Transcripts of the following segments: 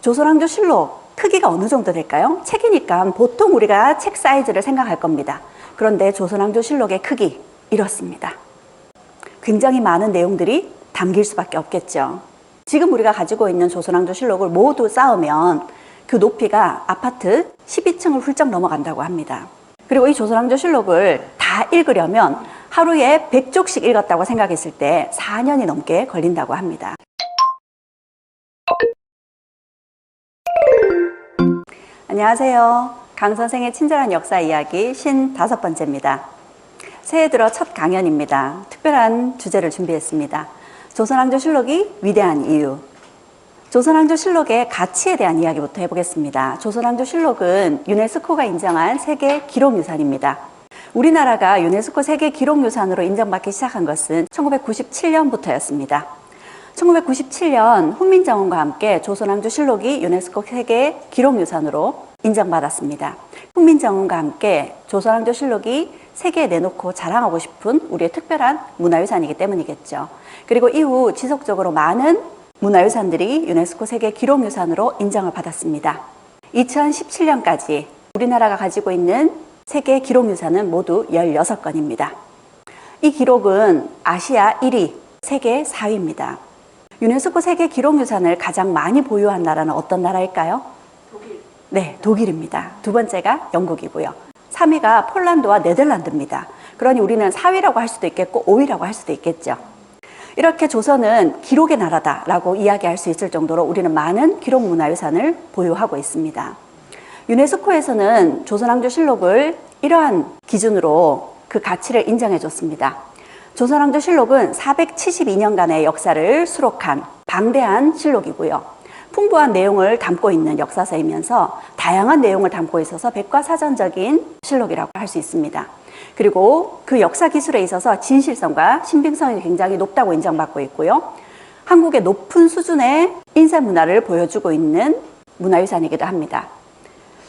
조선왕조실록 크기가 어느 정도 될까요? 책이니까 보통 우리가 책 사이즈를 생각할 겁니다. 그런데 조선왕조실록의 크기 이렇습니다. 굉장히 많은 내용들이 담길 수밖에 없겠죠. 지금 우리가 가지고 있는 조선왕조실록을 모두 쌓으면 그 높이가 아파트 12층을 훌쩍 넘어간다고 합니다. 그리고 이 조선왕조실록을 다 읽으려면 하루에 100쪽씩 읽었다고 생각했을 때 4년이 넘게 걸린다고 합니다. 안녕하세요. 강 선생의 친절한 역사 이야기 55번째입니다. 새해 들어 첫 강연입니다. 특별한 주제를 준비했습니다. 조선왕조실록이 위대한 이유. 조선왕조실록의 가치에 대한 이야기부터 해보겠습니다. 조선왕조실록은 유네스코가 인정한 세계 기록유산입니다. 우리나라가 유네스코 세계 기록유산으로 인정받기 시작한 것은 1997년부터였습니다. 1997년 훈민정음과 함께 조선왕조실록이 유네스코 세계 기록유산으로 인정받았습니다. 훈민정음과 함께 조선왕조실록이 세계에 내놓고 자랑하고 싶은 우리의 특별한 문화유산이기 때문이겠죠. 그리고 이후 지속적으로 많은 문화유산들이 유네스코 세계 기록유산으로 인정을 받았습니다. 2017년까지 우리나라가 가지고 있는 세계 기록유산은 모두 16건입니다. 이 기록은 아시아 1위, 세계 4위입니다. 유네스코 세계 기록유산을 가장 많이 보유한 나라는 어떤 나라일까요? 독일. 네, 독일입니다. 두 번째가 영국이고요. 3위가 폴란드와 네덜란드입니다. 그러니 우리는 4위라고 할 수도 있겠고 5위라고 할 수도 있겠죠. 이렇게 조선은 기록의 나라다라고 이야기할 수 있을 정도로 우리는 많은 기록 문화유산을 보유하고 있습니다. 유네스코에서는 조선왕조실록을 이러한 기준으로 그 가치를 인정해 줬습니다. 조선왕조실록은 472년간의 역사를 수록한 방대한 실록이고요. 풍부한 내용을 담고 있는 역사서이면서 다양한 내용을 담고 있어서 백과사전적인 실록이라고 할 수 있습니다. 그리고 그 역사 기술에 있어서 진실성과 신빙성이 굉장히 높다고 인정받고 있고요. 한국의 높은 수준의 인쇄 문화를 보여주고 있는 문화유산이기도 합니다.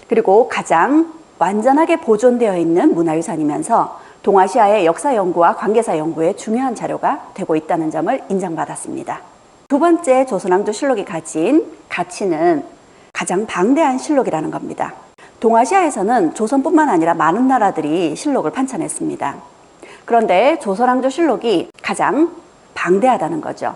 그리고 가장 완전하게 보존되어 있는 문화유산이면서 동아시아의 역사 연구와 관계사 연구에 중요한 자료가 되고 있다는 점을 인정받았습니다. 두 번째 조선왕조실록이 가진 가치는 가장 방대한 실록이라는 겁니다. 동아시아에서는 조선뿐만 아니라 많은 나라들이 실록을 판찬했습니다. 그런데 조선왕조실록이 가장 방대하다는 거죠.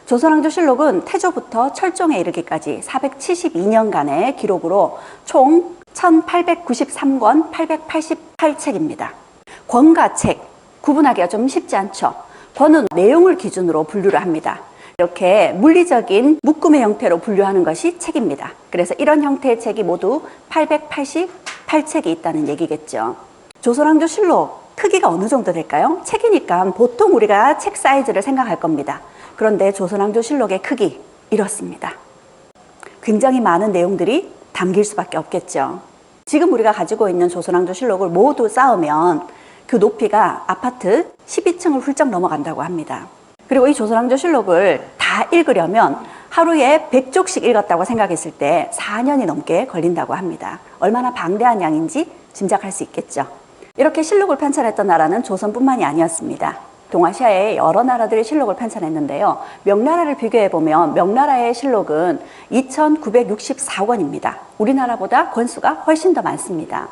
조선왕조실록은 태조부터 철종에 이르기까지 472년간의 기록으로 총 1893권 888책입니다. 권과 책, 구분하기가 좀 쉽지 않죠. 권은 내용을 기준으로 분류를 합니다. 이렇게 물리적인 묶음의 형태로 분류하는 것이 책입니다. 그래서 이런 형태의 책이 모두 888책이 있다는 얘기겠죠. 조선왕조실록 크기가 어느 정도 될까요? 책이니까 보통 우리가 책 사이즈를 생각할 겁니다. 그런데 조선왕조실록의 크기 이렇습니다. 굉장히 많은 내용들이 담길 수밖에 없겠죠. 지금 우리가 가지고 있는 조선왕조실록을 모두 쌓으면 그 높이가 아파트 12층을 훌쩍 넘어간다고 합니다. 그리고 이 조선왕조실록을 다 읽으려면 하루에 100쪽씩 읽었다고 생각했을 때 4년이 넘게 걸린다고 합니다. 얼마나 방대한 양인지 짐작할 수 있겠죠. 이렇게 실록을 편찬했던 나라는 조선뿐만이 아니었습니다. 동아시아의 여러 나라들이 실록을 편찬했는데요. 명나라를 비교해보면 명나라의 실록은 2964권입니다. 우리나라보다 권수가 훨씬 더 많습니다.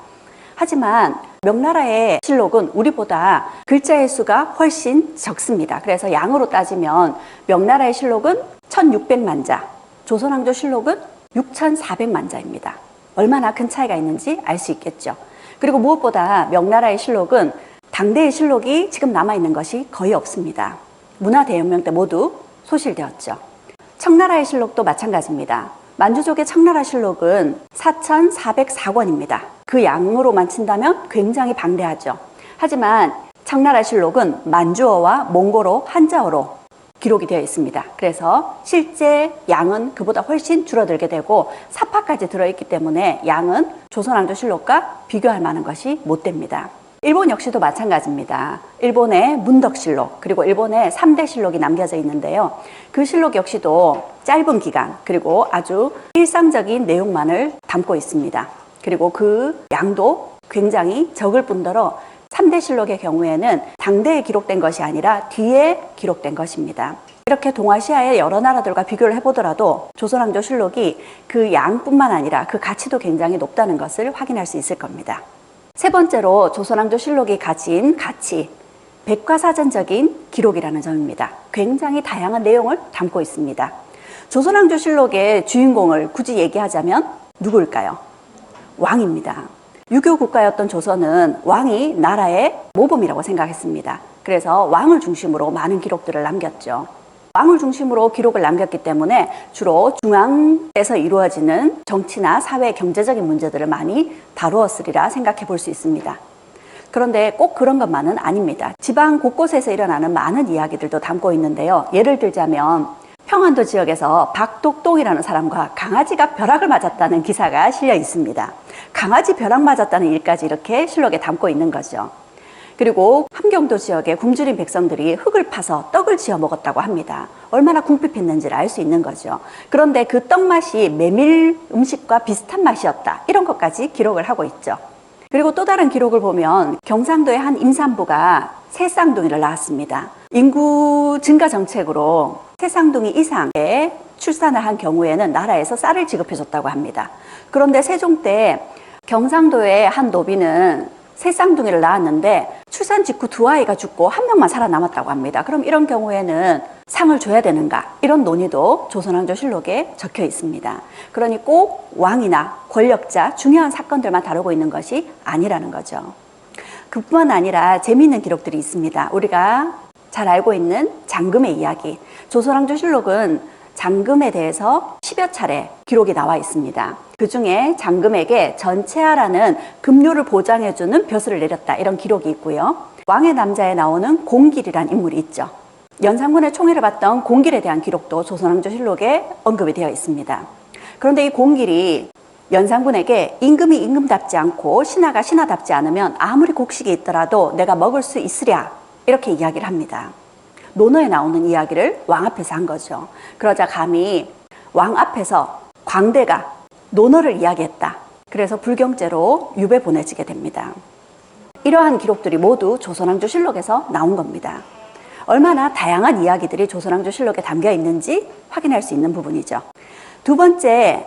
하지만 명나라의 실록은 우리보다 글자의 수가 훨씬 적습니다. 그래서 양으로 따지면 명나라의 실록은 1600만 자, 조선왕조실록은 6400만 자입니다. 얼마나 큰 차이가 있는지 알 수 있겠죠. 그리고 무엇보다 명나라의 실록은 당대의 실록이 지금 남아있는 것이 거의 없습니다. 문화대혁명 때 모두 소실되었죠. 청나라의 실록도 마찬가지입니다. 만주족의 청나라 실록은 4404권입니다. 그 양으로만 친다면 굉장히 방대하죠. 하지만 청나라 실록은 만주어와 몽골어, 한자어로 기록이 되어 있습니다. 그래서 실제 양은 그보다 훨씬 줄어들게 되고 사파까지 들어있기 때문에 양은 조선왕조실록과 비교할 만한 것이 못 됩니다. 일본 역시도 마찬가지입니다. 일본의 문덕실록 그리고 일본의 3대 실록이 남겨져 있는데요. 그 실록 역시도 짧은 기간 그리고 아주 일상적인 내용만을 담고 있습니다. 그리고 그 양도 굉장히 적을 뿐더러 3대 실록의 경우에는 당대에 기록된 것이 아니라 뒤에 기록된 것입니다. 이렇게 동아시아의 여러 나라들과 비교를 해보더라도 조선왕조실록이 그 양뿐만 아니라 그 가치도 굉장히 높다는 것을 확인할 수 있을 겁니다. 세 번째로 조선왕조실록이 가진 가치, 백과사전적인 기록이라는 점입니다. 굉장히 다양한 내용을 담고 있습니다. 조선왕조실록의 주인공을 굳이 얘기하자면 누구일까요? 왕입니다. 유교 국가였던 조선은 왕이 나라의 모범이라고 생각했습니다. 그래서 왕을 중심으로 많은 기록들을 남겼죠. 왕을 중심으로 기록을 남겼기 때문에 주로 중앙에서 이루어지는 정치나 사회, 경제적인 문제들을 많이 다루었으리라 생각해 볼 수 있습니다. 그런데 꼭 그런 것만은 아닙니다. 지방 곳곳에서 일어나는 많은 이야기들도 담고 있는데요. 예를 들자면 평안도 지역에서 박독동이라는 사람과 강아지가 벼락을 맞았다는 기사가 실려 있습니다. 강아지 벼락 맞았다는 일까지 이렇게 실록에 담고 있는 거죠. 그리고 함경도 지역의 굶주린 백성들이 흙을 파서 떡을 지어 먹었다고 합니다. 얼마나 궁핍했는지를 알 수 있는 거죠. 그런데 그 떡 맛이 메밀 음식과 비슷한 맛이었다. 이런 것까지 기록을 하고 있죠. 그리고 또 다른 기록을 보면 경상도의 한 임산부가 새 쌍둥이를 낳았습니다. 인구 증가 정책으로 새 쌍둥이 이상의 출산을 한 경우에는 나라에서 쌀을 지급해줬다고 합니다. 그런데 세종 때 경상도의 한 노비는 새 쌍둥이를 낳았는데 출산 직후 두 아이가 죽고 한 명만 살아남았다고 합니다. 그럼 이런 경우에는 상을 줘야 되는가? 이런 논의도 조선왕조실록에 적혀 있습니다. 그러니 꼭 왕이나 권력자, 중요한 사건들만 다루고 있는 것이 아니라는 거죠. 그뿐만 아니라 재미있는 기록들이 있습니다. 우리가 잘 알고 있는 장금의 이야기. 조선왕조실록은 장금에 대해서 10여 차례 기록이 나와 있습니다. 그 중에 장금에게 전체하라는 급료를 보장해주는 벼슬을 내렸다. 이런 기록이 있고요. 왕의 남자에 나오는 공길이란 인물이 있죠. 연산군의 총애를 받던 공길에 대한 기록도 조선왕조실록에 언급이 되어 있습니다. 그런데 이 공길이 연산군에게 임금이 임금답지 않고 신하가 신하답지 않으면 아무리 곡식이 있더라도 내가 먹을 수 있으랴 이렇게 이야기를 합니다. 논어에 나오는 이야기를 왕 앞에서 한 거죠. 그러자 감히 왕 앞에서 광대가 논어를 이야기했다. 그래서 불경죄로 유배 보내지게 됩니다. 이러한 기록들이 모두 조선왕조실록에서 나온 겁니다. 얼마나 다양한 이야기들이 조선왕조실록에 담겨 있는지 확인할 수 있는 부분이죠. 두 번째,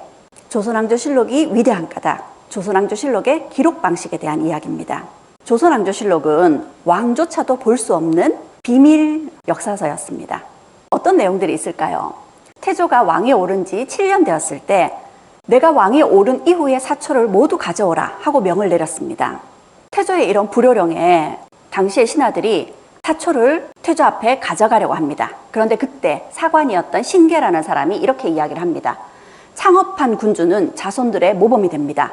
조선왕조실록이 위대한 까닭, 조선왕조실록의 기록 방식에 대한 이야기입니다. 조선왕조실록은 왕조차도 볼 수 없는 비밀 역사서였습니다. 어떤 내용들이 있을까요? 태조가 왕에 오른 지 7년 되었을 때 내가 왕에 오른 이후의 사초를 모두 가져오라 하고 명을 내렸습니다. 태조의 이런 불효령에 당시의 신하들이 사초를 태조 앞에 가져가려고 합니다. 그런데 그때 사관이었던 신계라는 사람이 이렇게 이야기를 합니다. 창업한 군주는 자손들의 모범이 됩니다.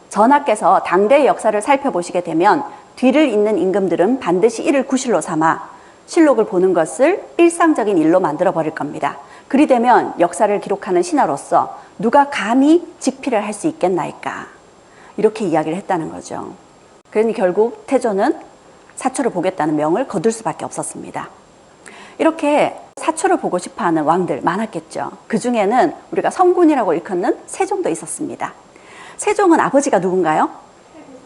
전하께서 당대의 역사를 살펴보시게 되면 뒤를 잇는 임금들은 반드시 이를 구실로 삼아 실록을 보는 것을 일상적인 일로 만들어 버릴 겁니다. 그리 되면 역사를 기록하는 신하로서 누가 감히 직필을 할 수 있겠나이까? 이렇게 이야기를 했다는 거죠. 그러니 결국 태조는 사초를 보겠다는 명을 거둘 수밖에 없었습니다. 이렇게 사초를 보고 싶어하는 왕들 많았겠죠. 그 중에는 우리가 성군이라고 일컫는 세종도 있었습니다. 세종은 아버지가 누군가요?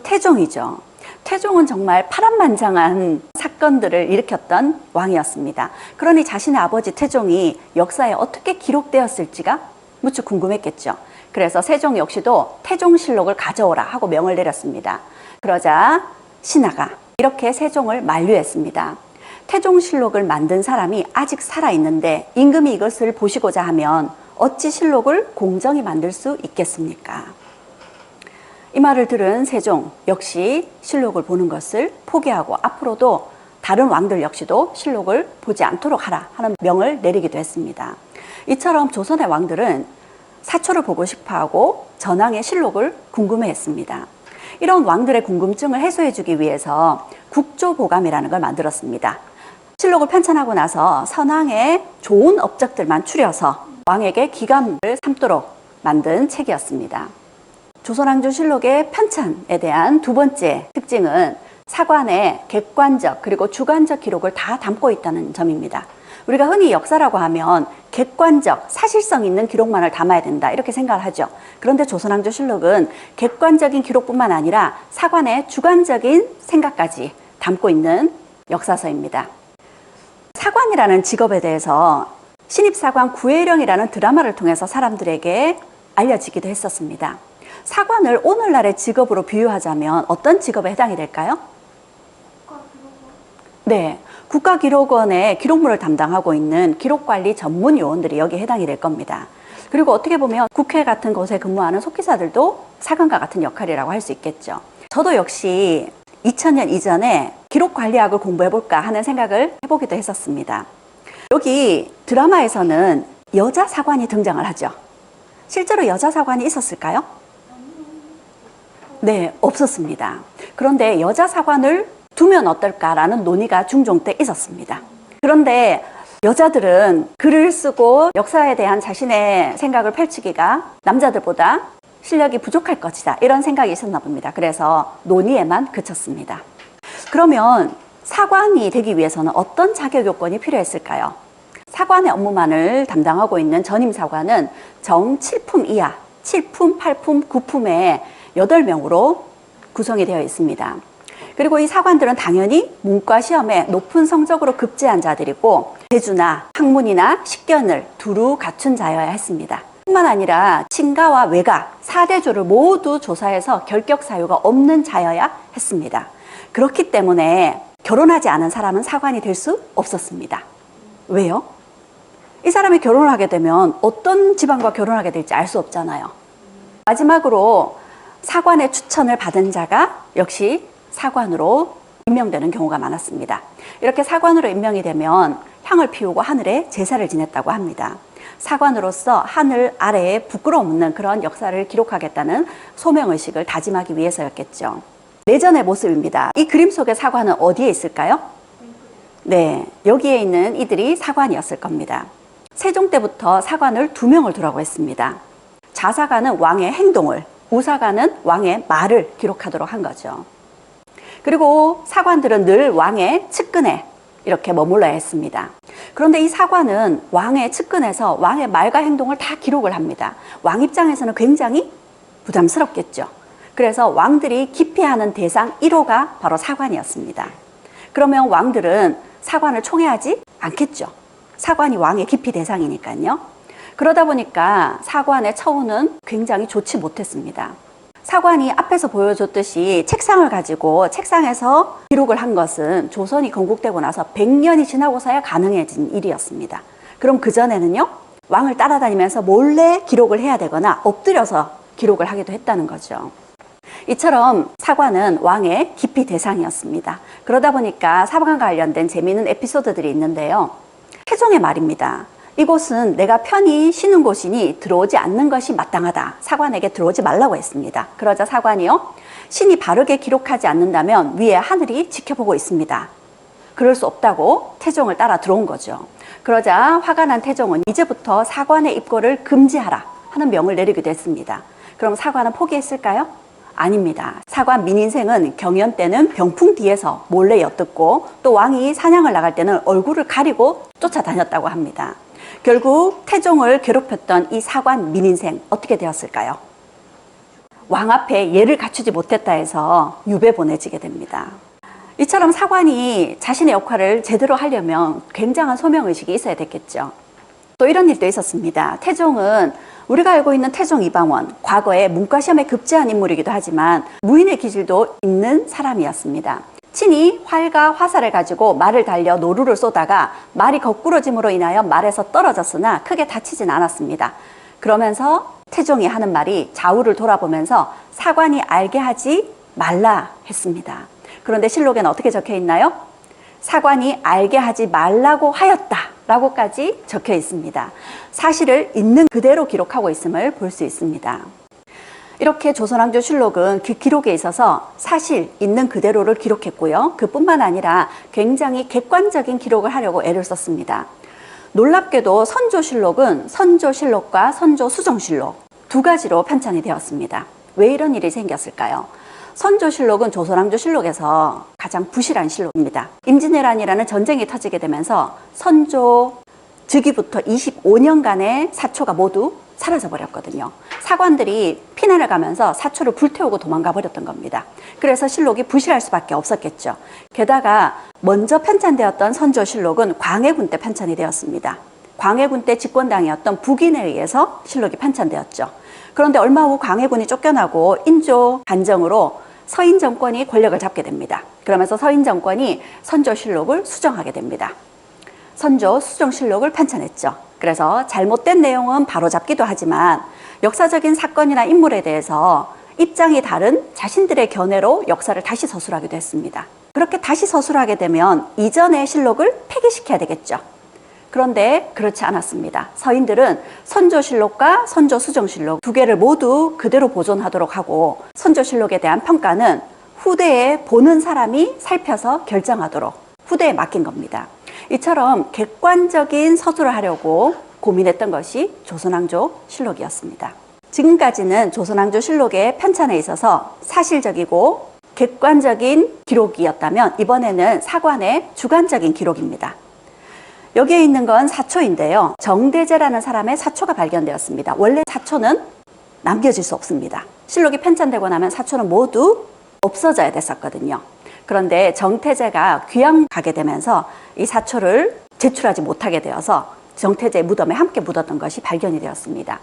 태종이죠. 태종은 정말 파란만장한 사건들을 일으켰던 왕이었습니다. 그러니 자신의 아버지 태종이 역사에 어떻게 기록되었을지가 무척 궁금했겠죠. 그래서 세종 역시도 태종실록을 가져오라 하고 명을 내렸습니다. 그러자 신하가 이렇게 세종을 만류했습니다. 태종실록을 만든 사람이 아직 살아있는데 임금이 이것을 보시고자 하면 어찌 실록을 공정히 만들 수 있겠습니까? 이 말을 들은 세종 역시 실록을 보는 것을 포기하고 앞으로도 다른 왕들 역시도 실록을 보지 않도록 하라 하는 명을 내리기도 했습니다. 이처럼 조선의 왕들은 사초를 보고 싶어하고 전왕의 실록을 궁금해했습니다. 이런 왕들의 궁금증을 해소해주기 위해서 국조보감이라는 걸 만들었습니다. 실록을 편찬하고 나서 선왕의 좋은 업적들만 추려서 왕에게 기감을 삼도록 만든 책이었습니다. 조선왕조실록의 편찬에 대한 두 번째 특징은 사관의 객관적 그리고 주관적 기록을 다 담고 있다는 점입니다. 우리가 흔히 역사라고 하면 객관적, 사실성 있는 기록만을 담아야 된다 이렇게 생각을 하죠. 그런데 조선왕조실록은 객관적인 기록뿐만 아니라 사관의 주관적인 생각까지 담고 있는 역사서입니다. 사관이라는 직업에 대해서 신입사관 구혜령이라는 드라마를 통해서 사람들에게 알려지기도 했었습니다. 사관을 오늘날의 직업으로 비유하자면 어떤 직업에 해당이 될까요? 네, 국가기록원의 기록물을 담당하고 있는 기록관리 전문 요원들이 여기에 해당이 될 겁니다. 그리고 어떻게 보면 국회 같은 곳에 근무하는 속기사들도 사관과 같은 역할이라고 할 수 있겠죠. 저도 역시 2000년 이전에 기록관리학을 공부해볼까 하는 생각을 해보기도 했었습니다. 여기 드라마에서는 여자 사관이 등장을 하죠. 실제로 여자 사관이 있었을까요? 네, 없었습니다. 그런데 여자 사관을 두면 어떨까라는 논의가 중종 때 있었습니다. 그런데 여자들은 글을 쓰고 역사에 대한 자신의 생각을 펼치기가 남자들보다 실력이 부족할 것이다, 이런 생각이 있었나 봅니다. 그래서 논의에만 그쳤습니다. 그러면 사관이 되기 위해서는 어떤 자격 요건이 필요했을까요? 사관의 업무만을 담당하고 있는 전임 사관은 정 7품 이하, 7품, 8품, 9품의 8명으로 구성이 되어 있습니다. 그리고 이 사관들은 당연히 문과 시험에 높은 성적으로 급제한 자들이고 재주나 학문이나 식견을 두루 갖춘 자여야 했습니다. 뿐만 아니라 친가와 외가, 사대조를 모두 조사해서 결격 사유가 없는 자여야 했습니다. 그렇기 때문에 결혼하지 않은 사람은 사관이 될 수 없었습니다. 왜요? 이 사람이 결혼을 하게 되면 어떤 집안과 결혼하게 될지 알 수 없잖아요. 마지막으로 사관의 추천을 받은 자가 역시 사관으로 임명되는 경우가 많았습니다. 이렇게 사관으로 임명이 되면 향을 피우고 하늘에 제사를 지냈다고 합니다. 사관으로서 하늘 아래에 부끄러움 없는 그런 역사를 기록하겠다는 소명의식을 다짐하기 위해서였겠죠. 내전의 모습입니다. 이 그림 속의 사관은 어디에 있을까요? 네, 여기에 있는 이들이 사관이었을 겁니다. 세종 때부터 사관을 2명을 두라고 했습니다. 좌사관은 왕의 행동을, 우사관은 왕의 말을 기록하도록 한 거죠. 그리고 사관들은 늘 왕의 측근에 이렇게 머물러야 했습니다. 그런데 이 사관은 왕의 측근에서 왕의 말과 행동을 다 기록을 합니다. 왕 입장에서는 굉장히 부담스럽겠죠. 그래서 왕들이 기피하는 대상 1호가 바로 사관이었습니다. 그러면 왕들은 사관을 총애하지 않겠죠. 사관이 왕의 기피 대상이니까요. 그러다 보니까 사관의 처우는 굉장히 좋지 못했습니다. 사관이 앞에서 보여줬듯이 책상을 가지고 책상에서 기록을 한 것은 조선이 건국되고 나서 100년이 지나고서야 가능해진 일이었습니다. 그럼 그전에는요, 왕을 따라다니면서 몰래 기록을 해야 되거나 엎드려서 기록을 하기도 했다는 거죠. 이처럼 사관은 왕의 기피 대상이었습니다. 그러다 보니까 사관과 관련된 재미있는 에피소드들이 있는데요. 태종의 말입니다. 이곳은 내가 편히 쉬는 곳이니 들어오지 않는 것이 마땅하다. 사관에게 들어오지 말라고 했습니다. 그러자 사관이요, 신이 바르게 기록하지 않는다면 위에 하늘이 지켜보고 있습니다. 그럴 수 없다고 태종을 따라 들어온 거죠. 그러자 화가 난 태종은 이제부터 사관의 입고를 금지하라 하는 명을 내리기도 했습니다. 그럼 사관은 포기했을까요? 아닙니다. 사관 민인생은 경연 때는 병풍 뒤에서 몰래 엿듣고 또 왕이 사냥을 나갈 때는 얼굴을 가리고 쫓아다녔다고 합니다. 결국 태종을 괴롭혔던 이 사관 민인생 어떻게 되었을까요? 왕 앞에 예를 갖추지 못했다 해서 유배 보내지게 됩니다. 이처럼 사관이 자신의 역할을 제대로 하려면 굉장한 소명의식이 있어야 됐겠죠. 또 이런 일도 있었습니다. 태종은 우리가 알고 있는 태종 이방원, 과거에 문과시험에 급제한 인물이기도 하지만 무인의 기질도 있는 사람이었습니다. 친히 활과 화살을 가지고 말을 달려 노루를 쏘다가 말이 거꾸러짐으로 인하여 말에서 떨어졌으나 크게 다치진 않았습니다. 그러면서 태종이 하는 말이 좌우를 돌아보면서 사관이 알게 하지 말라 했습니다. 그런데 실록에는 어떻게 적혀 있나요? 사관이 알게 하지 말라고 하였다 라고까지 적혀 있습니다. 사실을 있는 그대로 기록하고 있음을 볼 수 있습니다. 이렇게 조선왕조실록은 그 기록에 있어서 사실 있는 그대로를 기록했고요. 그뿐만 아니라 굉장히 객관적인 기록을 하려고 애를 썼습니다. 놀랍게도 선조실록은 선조실록과 선조수정실록 2가지로 편찬이 되었습니다. 왜 이런 일이 생겼을까요? 선조실록은 조선왕조실록에서 가장 부실한 실록입니다. 임진왜란이라는 전쟁이 터지게 되면서 선조 즉위부터 25년간의 사초가 모두 사라져 버렸거든요. 사관들이 피난을 가면서 사초를 불태우고 도망가 버렸던 겁니다. 그래서 실록이 부실할 수밖에 없었겠죠. 게다가 먼저 편찬되었던 선조실록은 광해군 때 편찬이 되었습니다. 광해군 때 집권당이었던 북인에 의해서 실록이 편찬되었죠. 그런데 얼마 후 광해군이 쫓겨나고 인조 반정으로 서인 정권이 권력을 잡게 됩니다. 그러면서 서인 정권이 선조실록을 수정하게 됩니다. 선조 수정실록을 편찬했죠. 그래서 잘못된 내용은 바로잡기도 하지만 역사적인 사건이나 인물에 대해서 입장이 다른 자신들의 견해로 역사를 다시 서술하기도 했습니다. 그렇게 다시 서술하게 되면 이전의 실록을 폐기시켜야 되겠죠. 그런데 그렇지 않았습니다. 서인들은 선조실록과 선조수정실록 두 개를 모두 그대로 보존하도록 하고 선조실록에 대한 평가는 후대에 보는 사람이 살펴서 결정하도록 후대에 맡긴 겁니다. 이처럼 객관적인 서술을 하려고 고민했던 것이 조선왕조 실록이었습니다. 지금까지는 조선왕조 실록의 편찬에 있어서 사실적이고 객관적인 기록이었다면 이번에는 사관의 주관적인 기록입니다. 여기에 있는 건 사초인데요. 정대제라는 사람의 사초가 발견되었습니다. 원래 사초는 남겨질 수 없습니다. 실록이 편찬되고 나면 사초는 모두 없어져야 됐었거든요. 그런데 정태제가 귀양 가게 되면서 이 사초를 제출하지 못하게 되어서 정태제의 무덤에 함께 묻었던 것이 발견이 되었습니다.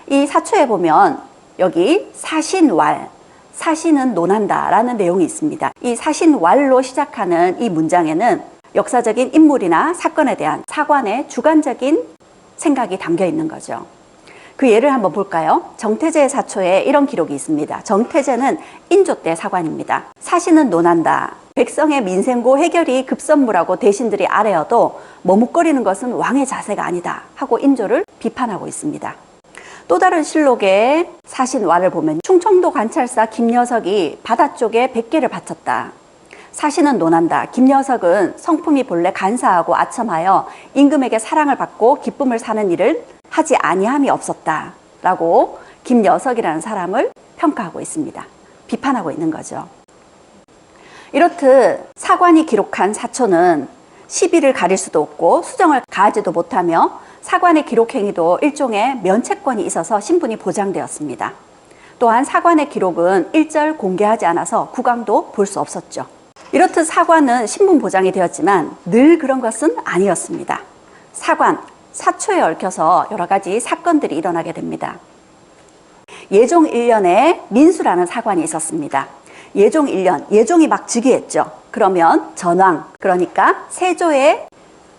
이 사초에 보면 여기 사신왈, 사신은 논한다 라는 내용이 있습니다. 이 사신왈로 시작하는 이 문장에는 역사적인 인물이나 사건에 대한 사관의 주관적인 생각이 담겨 있는 거죠. 그 예를 한번 볼까요? 정태제의 사초에 이런 기록이 있습니다. 정태제는 인조 때 사관입니다. 사신은 논한다. 백성의 민생고 해결이 급선무라고 대신들이 아뢰어도 머뭇거리는 것은 왕의 자세가 아니다 하고 인조를 비판하고 있습니다. 또 다른 실록의 사신왈을 보면 충청도 관찰사 김여석이 바다 쪽에 100개를 바쳤다. 사신은 논한다. 김여석은 성품이 본래 간사하고 아첨하여 임금에게 사랑을 받고 기쁨을 사는 일을 하지 아니함이 없었다 라고 김여석이라는 사람을 평가하고 있습니다. 비판하고 있는 거죠. 이렇듯 사관이 기록한 사초는 시비를 가릴 수도 없고 수정을 가하지도 못하며 사관의 기록 행위도 일종의 면책권이 있어서 신분이 보장되었습니다. 또한 사관의 기록은 일절 공개하지 않아서 국왕도 볼 수 없었죠. 이렇듯 사관은 신분 보장이 되었지만 늘 그런 것은 아니었습니다. 사관, 사초에 얽혀서 여러 가지 사건들이 일어나게 됩니다. 예종 1년에 민수라는 사관이 있었습니다. 예종 1년, 예종이 막 즉위했죠. 그러면 전왕, 그러니까 세조의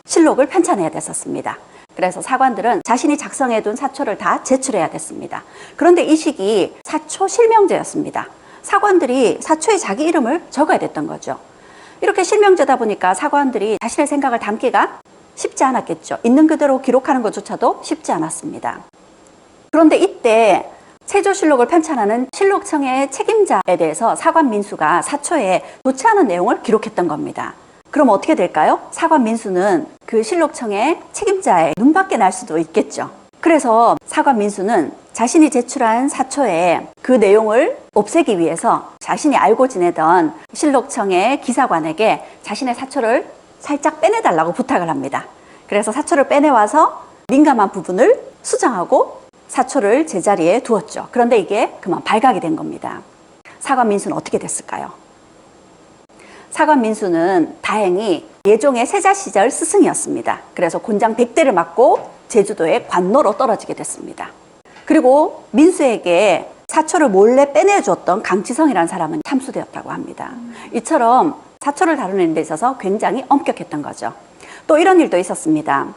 실록을 편찬해야 됐었습니다. 그래서 사관들은 자신이 작성해둔 사초를 다 제출해야 됐습니다. 그런데 이 시기 사초 실명제였습니다. 사관들이 사초에 자기 이름을 적어야 됐던 거죠. 이렇게 실명제다 보니까 사관들이 자신의 생각을 담기가 쉽지 않았겠죠. 있는 그대로 기록하는 것조차도 쉽지 않았습니다. 그런데 이때 세조실록을 편찬하는 실록청의 책임자에 대해서 사관 민수가 사초에 좋지 않은 내용을 기록했던 겁니다. 그럼 어떻게 될까요? 사관 민수는 그 실록청의 책임자의 눈밖에 날 수도 있겠죠. 그래서 사관 민수는 자신이 제출한 사초에 그 내용을 없애기 위해서 자신이 알고 지내던 실록청의 기사관에게 자신의 사초를 살짝 빼내달라고 부탁을 합니다. 그래서 사초를 빼내와서 민감한 부분을 수정하고 사초를 제자리에 두었죠. 그런데 이게 그만 발각이 된 겁니다. 사관 민수는 어떻게 됐을까요? 사관 민수는 다행히 예종의 세자 시절 스승이었습니다. 그래서 곤장 100대를 맞고 제주도의 관노로 떨어지게 됐습니다. 그리고 민수에게 사초를 몰래 빼내주었던 강치성이라는 사람은 참수되었다고 합니다. 이처럼 사초를 다루는 데 있어서 굉장히 엄격했던 거죠. 또 이런 일도 있었습니다.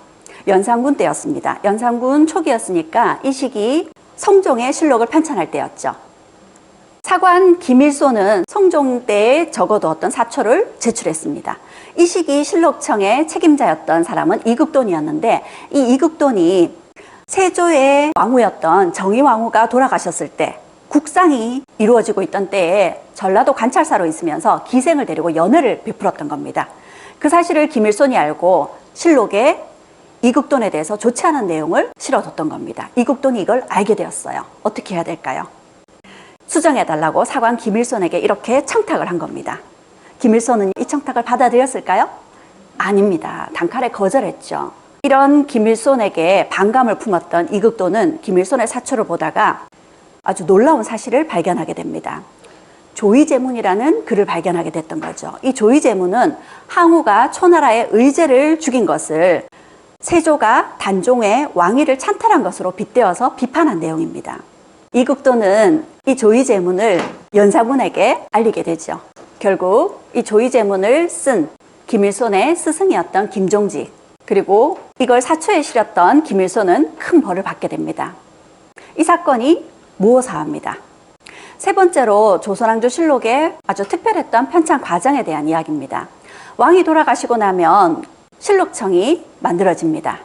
연산군 때였습니다. 연산군 초기였으니까 이 시기 성종의 실록을 편찬할 때였죠. 사관 김일소는 성종 때에 적어두었던 사초를 제출했습니다. 이 시기 실록청의 책임자였던 사람은 이극돈이었는데 이 이극돈이 세조의 왕후였던 정의왕후가 돌아가셨을 때 국상이 이루어지고 있던 때에 전라도 관찰사로 있으면서 기생을 데리고 연회를 베풀었던 겁니다. 그 사실을 김일손이 알고 실록에 이극돈에 대해서 좋지 않은 내용을 실어뒀던 겁니다. 이극돈이 이걸 알게 되었어요. 어떻게 해야 될까요? 수정해달라고 사관 김일손에게 이렇게 청탁을 한 겁니다. 김일손은 이 청탁을 받아들였을까요? 아닙니다. 단칼에 거절했죠. 이런 김일손에게 반감을 품었던 이극돈은 김일손의 사초를 보다가 아주 놀라운 사실을 발견하게 됩니다. 조의제문이라는 글을 발견하게 됐던 거죠. 이 조의제문은 항우가 초나라의 의제를 죽인 것을 세조가 단종의 왕위를 찬탈한 것으로 빗대어서 비판한 내용입니다. 이국도는 이 조의제문을 연사군에게 알리게 되죠. 결국 이 조의제문을 쓴 김일손의 스승이었던 김종직, 그리고 이걸 사초에 실었던 김일손은 큰 벌을 받게 됩니다. 이 사건이 무오사화입니다. 세 번째로 조선왕조실록에 아주 특별했던 편찬 과정에 대한 이야기입니다. 왕이 돌아가시고 나면 실록청이 만들어집니다.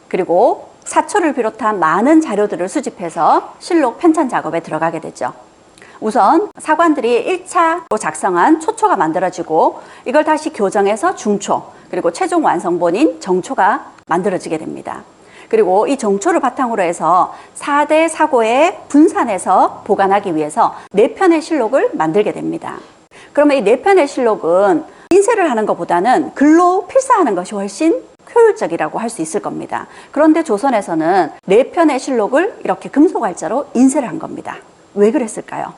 그리고 사초를 비롯한 많은 자료들을 수집해서 실록 편찬 작업에 들어가게 되죠. 우선 사관들이 1차로 작성한 초초가 만들어지고 이걸 다시 교정해서 중초, 그리고 최종 완성본인 정초가 만들어지게 됩니다. 그리고 이 정초를 바탕으로 해서 4대 사고에 분산해서 보관하기 위해서 4편의 실록을 만들게 됩니다. 그러면 이 4편의 실록은 인쇄를 하는 것보다는 글로 필사하는 것이 훨씬 효율적이라고 할 수 있을 겁니다. 그런데 조선에서는 4편의 실록을 이렇게 금속알자로 인쇄를 한 겁니다. 왜 그랬을까요?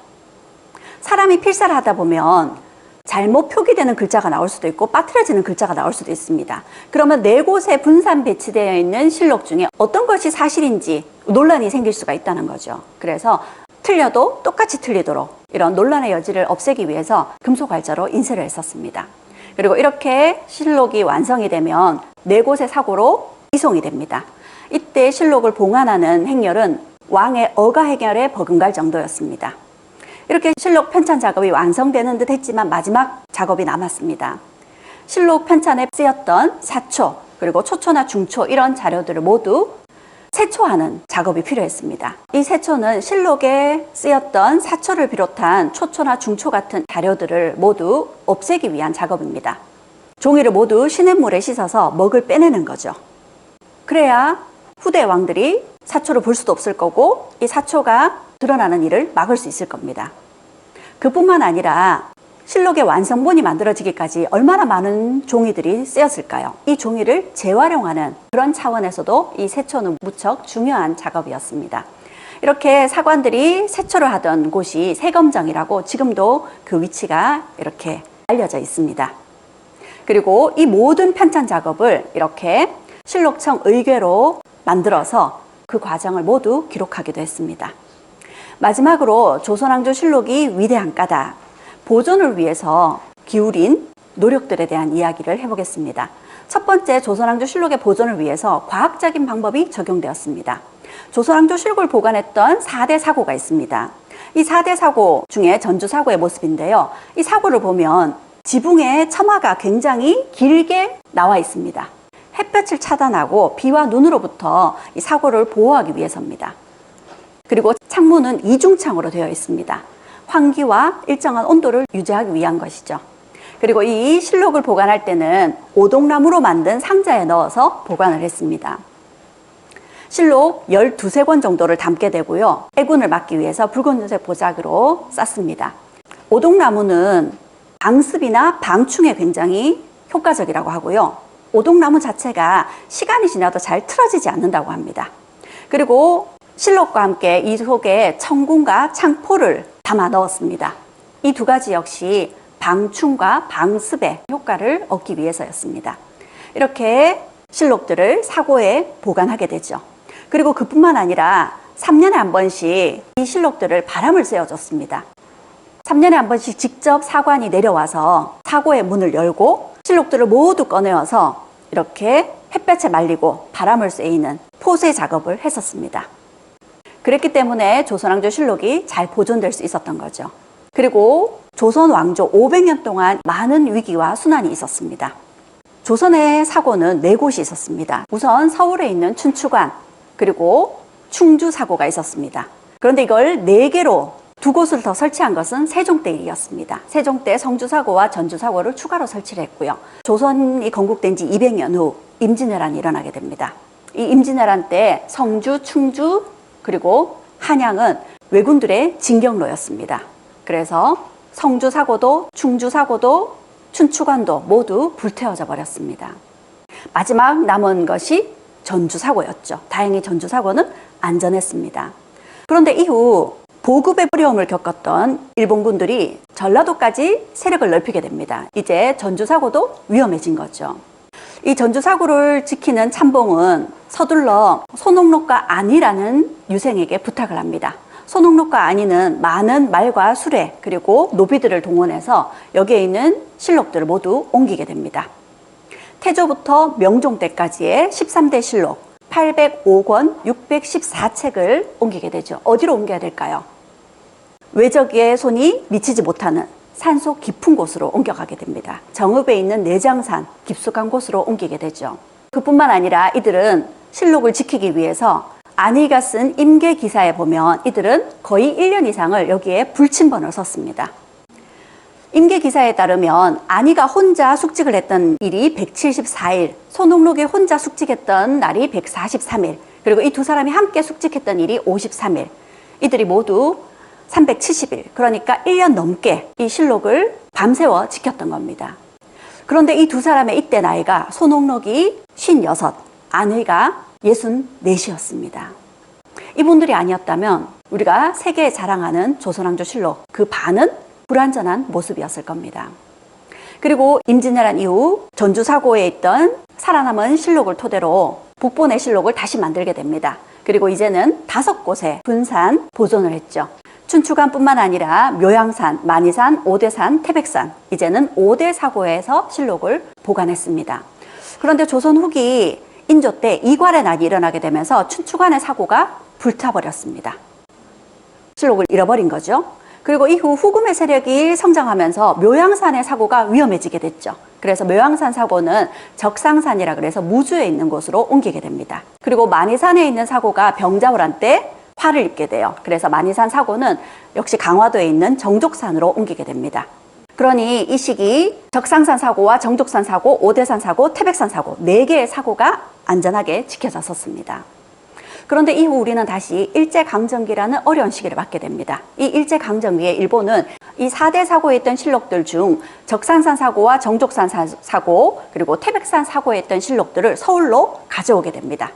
사람이 필사를 하다 보면 잘못 표기되는 글자가 나올 수도 있고 빠뜨려지는 글자가 나올 수도 있습니다. 그러면 4곳에 분산 배치되어 있는 실록 중에 어떤 것이 사실인지 논란이 생길 수가 있다는 거죠. 그래서 틀려도 똑같이 틀리도록 이런 논란의 여지를 없애기 위해서 금속알자로 인쇄를 했었습니다. 그리고 이렇게 실록이 완성이 되면 4곳의 사고로 이송이 됩니다. 이때 실록을 봉안하는 행렬은 왕의 어가 행렬에 버금갈 정도였습니다. 이렇게 실록 편찬 작업이 완성되는 듯 했지만 마지막 작업이 남았습니다. 실록 편찬에 쓰였던 사초, 그리고 초초나 중초 이런 자료들을 모두 세초하는 작업이 필요했습니다. 이 세초는 실록에 쓰였던 사초를 비롯한 초초나 중초 같은 자료들을 모두 없애기 위한 작업입니다. 종이를 모두 시냇물에 씻어서 먹을 빼내는 거죠. 그래야 후대 왕들이 사초를 볼 수도 없을 거고 이 사초가 드러나는 일을 막을 수 있을 겁니다. 그뿐만 아니라 실록의 완성본이 만들어지기까지 얼마나 많은 종이들이 쓰였을까요? 이 종이를 재활용하는 그런 차원에서도 이 세초는 무척 중요한 작업이었습니다. 이렇게 사관들이 세초를 하던 곳이 세검정이라고 지금도 그 위치가 이렇게 알려져 있습니다. 그리고 이 모든 편찬 작업을 이렇게 실록청 의궤로 만들어서 그 과정을 모두 기록하기도 했습니다. 마지막으로 조선왕조실록이 위대한 까닭, 보존을 위해서 기울인 노력들에 대한 이야기를 해보겠습니다. 첫 번째, 조선왕조실록의 보존을 위해서 과학적인 방법이 적용되었습니다. 조선왕조실록을 보관했던 4대 사고가 있습니다. 이 4대 사고 중에 전주사고의 모습인데요. 이 사고를 보면 지붕에 처마가 굉장히 길게 나와 있습니다. 햇볕을 차단하고 비와 눈으로부터 이 사고를 보호하기 위해서입니다. 그리고 창문은 이중창으로 되어 있습니다. 환기와 일정한 온도를 유지하기 위한 것이죠. 그리고 이 실록을 보관할 때는 오동나무로 만든 상자에 넣어서 보관을 했습니다. 실록 12권 정도를 담게 되고요. 애군을 막기 위해서 붉은색 보자기로 쌌습니다. 오동나무는 방습이나 방충에 굉장히 효과적이라고 하고요. 오동나무 자체가 시간이 지나도 잘 틀어지지 않는다고 합니다. 그리고 실록과 함께 이 속에 청군과 창포를 담아 넣었습니다. 이 2가지 역시 방충과 방습의 효과를 얻기 위해서였습니다. 이렇게 실록들을 사고에 보관하게 되죠. 그리고 그뿐만 아니라 3년에 한 번씩 이 실록들을 바람을 쐬어줬습니다. 3년에 한 번씩 직접 사관이 내려와서 사고의 문을 열고 실록들을 모두 꺼내어서 이렇게 햇볕에 말리고 바람을 쐬이는 포쇄 작업을 했었습니다. 그랬기 때문에 조선왕조실록이 잘 보존될 수 있었던 거죠. 그리고 조선 왕조 500년 동안 많은 위기와 순환이 있었습니다. 조선의 사고는 4곳이 있었습니다. 우선 서울에 있는 춘추관, 그리고 충주 사고가 있었습니다. 그런데 이걸 4개로 2곳을 더 설치한 것은 세종 때 일이었습니다. 세종 때 성주 사고와 전주 사고를 추가로 설치를 했고요. 조선이 건국된 지 200년 후 임진왜란이 일어나게 됩니다. 이 임진왜란 때 성주, 충주, 그리고 한양은 왜군들의 징경로였습니다. 그래서 성주 사고도, 충주 사고도, 춘추관도 모두 불태워져 버렸습니다. 마지막 남은 것이 전주 사고였죠. 다행히 전주 사고는 안전했습니다. 그런데 이후 보급의 어려움을 겪었던 일본군들이 전라도까지 세력을 넓히게 됩니다. 이제 전주 사고도 위험해진 거죠. 이 전주사고를 지키는 참봉은 서둘러 손옥록과 안이라는 유생에게 부탁을 합니다. 손옥록과 안이는 많은 말과 수레 그리고 노비들을 동원해서 여기에 있는 실록들을 모두 옮기게 됩니다. 태조부터 명종 때까지의 13대 실록 805권 614책을 옮기게 되죠. 어디로 옮겨야 될까요? 외적의 손이 미치지 못하는 산속 깊은 곳으로 옮겨가게 됩니다. 정읍에 있는 내장산 깊숙한 곳으로 옮기게 되죠. 그뿐만 아니라 이들은 실록을 지키기 위해서 안희가 쓴 임계기사에 보면 이들은 거의 1년 이상을 여기에 불침번을 썼습니다. 임계기사에 따르면 안희가 혼자 숙직을 했던 일이 174일, 손옥록이 혼자 숙직했던 날이 143일, 그리고 이 두 사람이 함께 숙직했던 일이 53일, 이들이 모두 370일, 그러니까 1년 넘게 이 실록을 밤새워 지켰던 겁니다. 그런데 이 두 사람의 이때 나이가 손옥록이 56, 안희가 64이었습니다. 이분들이 아니었다면 우리가 세계에 자랑하는 조선왕조 실록 그 반은 불완전한 모습이었을 겁니다. 그리고 임진왜란 이후 전주사고에 있던 살아남은 실록을 토대로 북본의 실록을 다시 만들게 됩니다. 그리고 이제는 5곳에 분산 보존을 했죠. 춘추관뿐만 아니라 묘양산, 만이산, 오대산, 태백산, 이제는 5대 사고에서 실록을 보관했습니다. 그런데 조선 후기 인조 때 이괄의 난이 일어나게 되면서 춘추관의 사고가 불타버렸습니다. 실록을 잃어버린 거죠. 그리고 이후 후금의 세력이 성장하면서 묘양산의 사고가 위험해지게 됐죠. 그래서 묘양산 사고는 적상산이라 그래서 무주에 있는 곳으로 옮기게 됩니다. 그리고 만이산에 있는 사고가 병자호란 때 화를 입게 돼요. 그래서 만이산 사고는 역시 강화도에 있는 정족산으로 옮기게 됩니다. 그러니 이 시기 적상산 사고와 정족산 사고, 오대산 사고, 태백산 사고 4개의 사고가 안전하게 지켜졌었습니다. 그런데 이후 우리는 다시 일제강점기라는 어려운 시기를 맞게 됩니다. 이 일제강점기에 일본은 이 4대 사고에 있던 실록들 중 적산산 사고와 정족산 사고 그리고 태백산 사고에 있던 실록들을 서울로 가져오게 됩니다.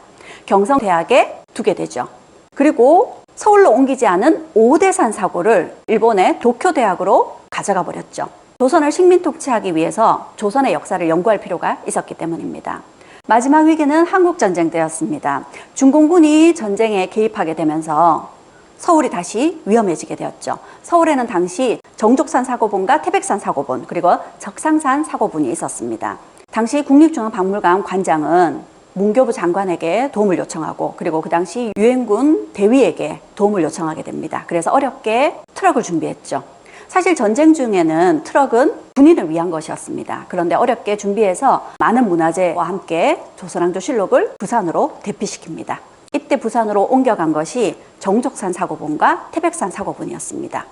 경성대학에 두게 되죠. 그리고 서울로 옮기지 않은 오대산 사고를 일본의 도쿄대학으로 가져가 버렸죠. 조선을 식민 통치하기 위해서 조선의 역사를 연구할 필요가 있었기 때문입니다. 마지막 위기는 한국전쟁 때였습니다. 중공군이 전쟁에 개입하게 되면서 서울이 다시 위험해지게 되었죠. 서울에는 당시 정족산 사고본과 태백산 사고본 그리고 적상산 사고본이 있었습니다. 당시 국립중앙박물관 관장은 문교부 장관에게 도움을 요청하고 그리고 그 당시 유엔군 대위에게 도움을 요청하게 됩니다. 그래서 어렵게 트럭을 준비했죠. 사실 전쟁 중에는 트럭은 군인을 위한 것이었습니다. 그런데 어렵게 준비해서 많은 문화재와 함께 조선왕조 실록을 부산으로 대피시킵니다. 이때 부산으로 옮겨간 것이 정족산 사고본과 태백산 사고본이었습니다.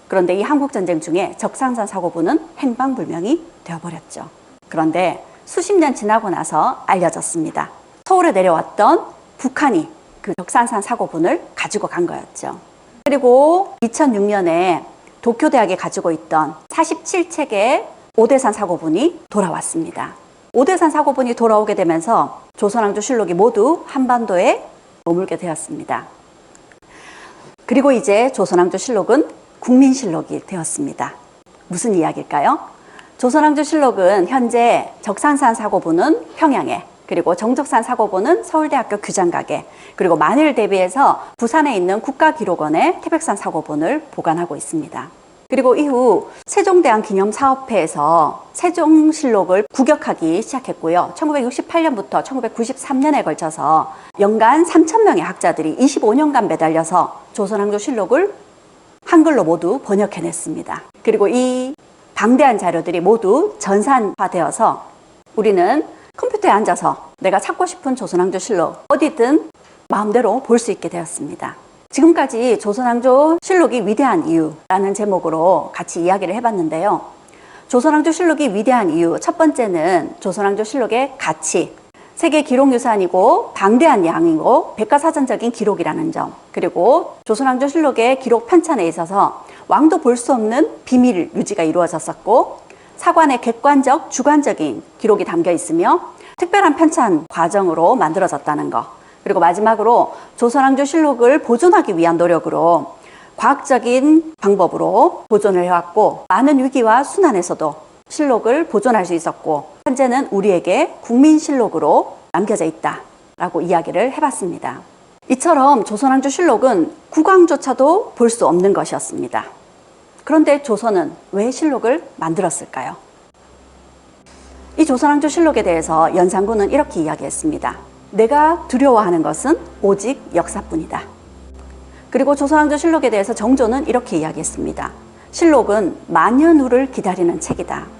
그런데 이 한국전쟁 중에 적상산 사고본은 행방불명이 되어버렸죠. 그런데 수십 년 지나고 나서 알려졌습니다. 서울에 내려왔던 북한이 그 적산산 사고본을 가지고 간 거였죠. 그리고 2006년에 도쿄대학에 가지고 있던 47책의 오대산 사고본이 돌아왔습니다. 오대산 사고본이 돌아오게 되면서 조선왕조 실록이 모두 한반도에 머물게 되었습니다. 그리고 이제 조선왕조 실록은 국민실록이 되었습니다. 무슨 이야기일까요? 조선왕조 실록은 현재 적산산 사고본은 평양에, 그리고 정족산 사고본은 서울대학교 규장각에, 그리고 만일을 대비해서 부산에 있는 국가기록원에 태백산 사고본을 보관하고 있습니다. 그리고 이후 세종대왕 기념사업회에서 세종실록을 구격하기 시작했고요. 1968년부터 1993년에 걸쳐서 연간 3,000명의 학자들이 25년간 매달려서 조선왕조 실록을 한글로 모두 번역해냈습니다. 그리고 이 방대한 자료들이 모두 전산화되어서 우리는 컴퓨터에 앉아서 내가 찾고 싶은 조선왕조 실록 어디든 마음대로 볼 수 있게 되었습니다. 지금까지 조선왕조 실록이 위대한 이유라는 제목으로 같이 이야기를 해봤는데요. 조선왕조 실록이 위대한 이유 첫 번째는 조선왕조 실록의 가치, 세계 기록유산이고 방대한 양이고 백과사전적인 기록이라는 점, 그리고 조선왕조 실록의 기록 편찬에 있어서 왕도 볼 수 없는 비밀 유지가 이루어졌었고 사관의 객관적, 주관적인 기록이 담겨 있으며 특별한 편찬 과정으로 만들어졌다는 것, 그리고 마지막으로 조선왕조 실록을 보존하기 위한 노력으로 과학적인 방법으로 보존을 해왔고 많은 위기와 순환에서도 실록을 보존할 수 있었고 현재는 우리에게 국민실록으로 남겨져 있다라고 이야기를 해봤습니다. 이처럼 조선왕조실록은 국왕조차도 볼 수 없는 것이었습니다. 그런데 조선은 왜 실록을 만들었을까요? 이 조선왕조실록에 대해서 연산군은 이렇게 이야기했습니다. 내가 두려워하는 것은 오직 역사뿐이다. 그리고 조선왕조실록에 대해서 정조는 이렇게 이야기했습니다. 실록은 만년 후를 기다리는 책이다.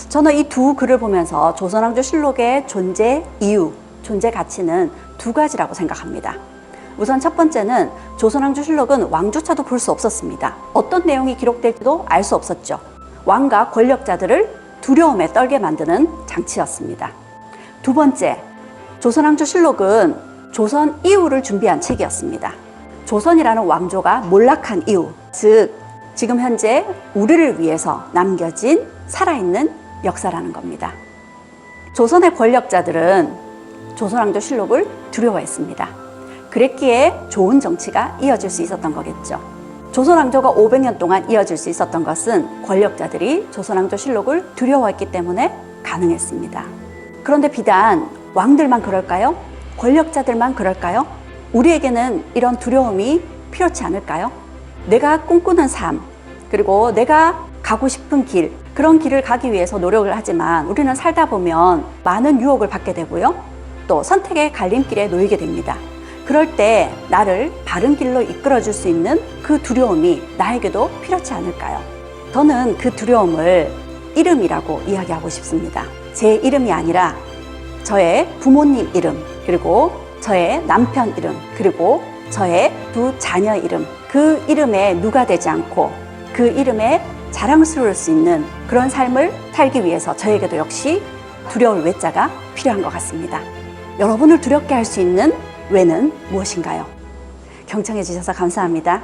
저는 이 두 글을 보면서 조선왕조실록의 존재 이유, 존재 가치는 두 가지라고 생각합니다. 우선 첫 번째는 조선왕조실록은 왕조차도 볼 수 없었습니다. 어떤 내용이 기록될지도 알 수 없었죠. 왕과 권력자들을 두려움에 떨게 만드는 장치였습니다. 두 번째, 조선왕조실록은 조선 이후를 준비한 책이었습니다. 조선이라는 왕조가 몰락한 이후, 즉 지금 현재 우리를 위해서 남겨진 살아있는 역사라는 겁니다. 조선의 권력자들은 조선왕조실록을 두려워했습니다. 그랬기에 좋은 정치가 이어질 수 있었던 거겠죠. 조선왕조가 500년 동안 이어질 수 있었던 것은 권력자들이 조선왕조실록을 두려워했기 때문에 가능했습니다. 그런데 비단 왕들만 그럴까요? 권력자들만 그럴까요? 우리에게는 이런 두려움이 필요치 않을까요? 내가 꿈꾸는 삶, 그리고 내가 가고 싶은 길, 그런 길을 가기 위해서 노력을 하지만 우리는 살다 보면 많은 유혹을 받게 되고요. 또 선택의 갈림길에 놓이게 됩니다. 그럴 때 나를 바른 길로 이끌어 줄 수 있는 그 두려움이 나에게도 필요치 않을까요? 저는 그 두려움을 이름이라고 이야기하고 싶습니다. 제 이름이 아니라 저의 부모님 이름, 그리고 저의 남편 이름, 그리고 저의 두 자녀 이름, 그 이름에 누가 되지 않고 그 이름에 자랑스러울 수 있는 그런 삶을 살기 위해서 저에게도 역시 두려울 외자가 필요한 것 같습니다. 여러분을 두렵게 할 수 있는 왜는 무엇인가요? 경청해 주셔서 감사합니다.